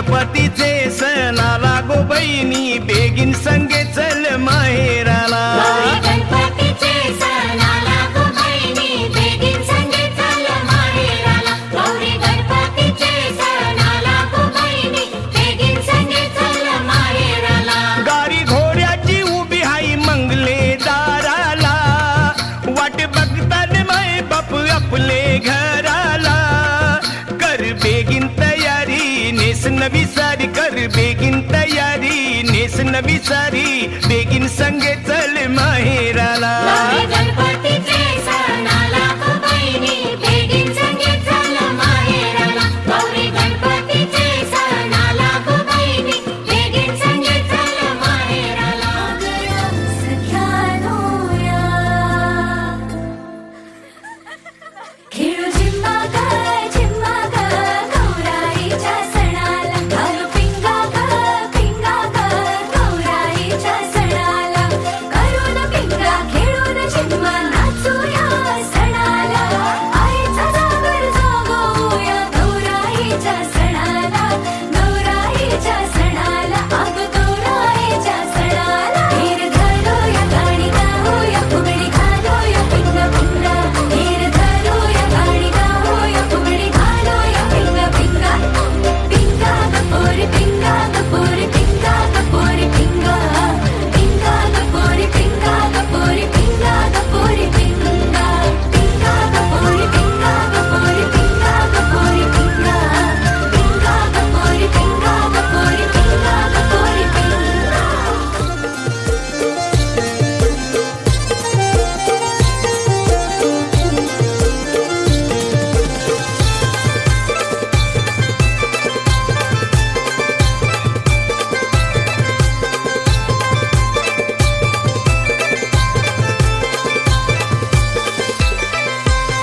गणपतीचे सण आला गो बहिणी बेगीन संगे चल माहेराला गणपतीचे सण आला गो बहिणी बेगीन संगे चल माहेराला गौरी गणपतीचे सण आला गो बहिणी बेगीन संगे चल माहेराला गारी घोड्याची उभी हाई मंगले दाराला वाट बघतात माय बाप आपले घराला कर बेगीन तयारी नेस नवी सारी कर बेगीन तयारी नेस नवी सारी बेगीन संगे चल माहेराला गणपतीचे सण आला गो बहिणी बेगीन संगे चल माहेराला गौरी गणपतीचे सण आला गो बहिणी बेगीन संगे चल माहेराला सख्यानो या खेळू झिम्मा ग गौराईच्या सणाला घालू पिंगा ग गौराईच्या सणाला करून पिंगा खेळून झिम्मा नाचूया सणाला आईचा जागर जागवूया गौराईच्या सणाला अग गौराईच्या सणाला हीर घालूया गाणी गाऊया फुगडी घालूया पिंगा हीर घालूया गाणी गाऊया फुगडी घालूया पिंगा पिंगा गपोरी पिंगा गपोरी पिंगा गपोरी पिंगा पिंगा गपोरी पिंगा गपोरी पिंगा गपोरी पिंगा पिंगा गपोरी पिंगा गपोरी पिंगा गपोरी पिंगा पिंगा गपोरी पिंगा गपोरी पिंगा गपोरी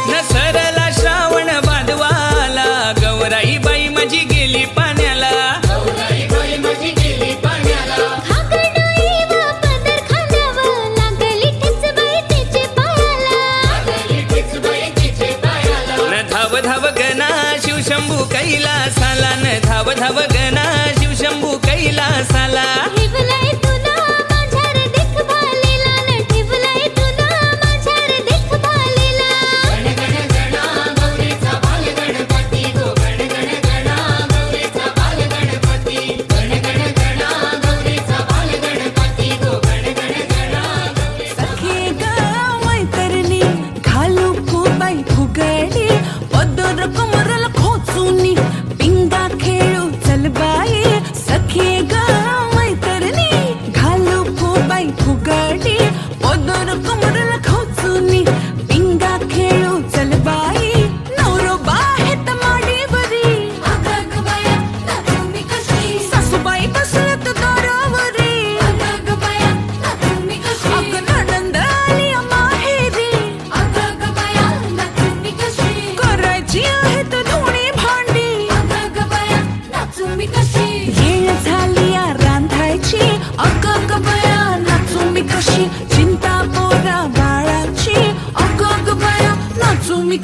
न सरला श्रावण बांधवाला गौराई बाई माझी गेली पाण्याला न धाव धाव गणा शिवशंभू कैलासाला न धाव धाव गणा शिवशंभू कैलासाला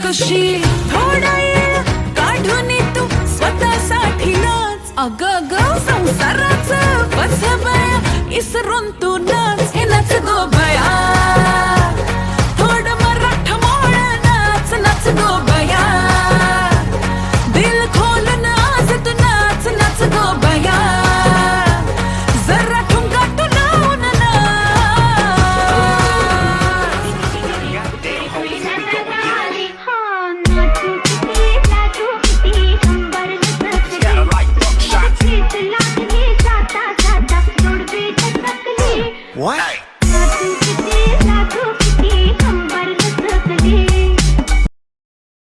कशी थोडा वेळ काढून तू स्वतःसाठी नाच अग संसाराचं बस इसरून तू नाच हे नाच गो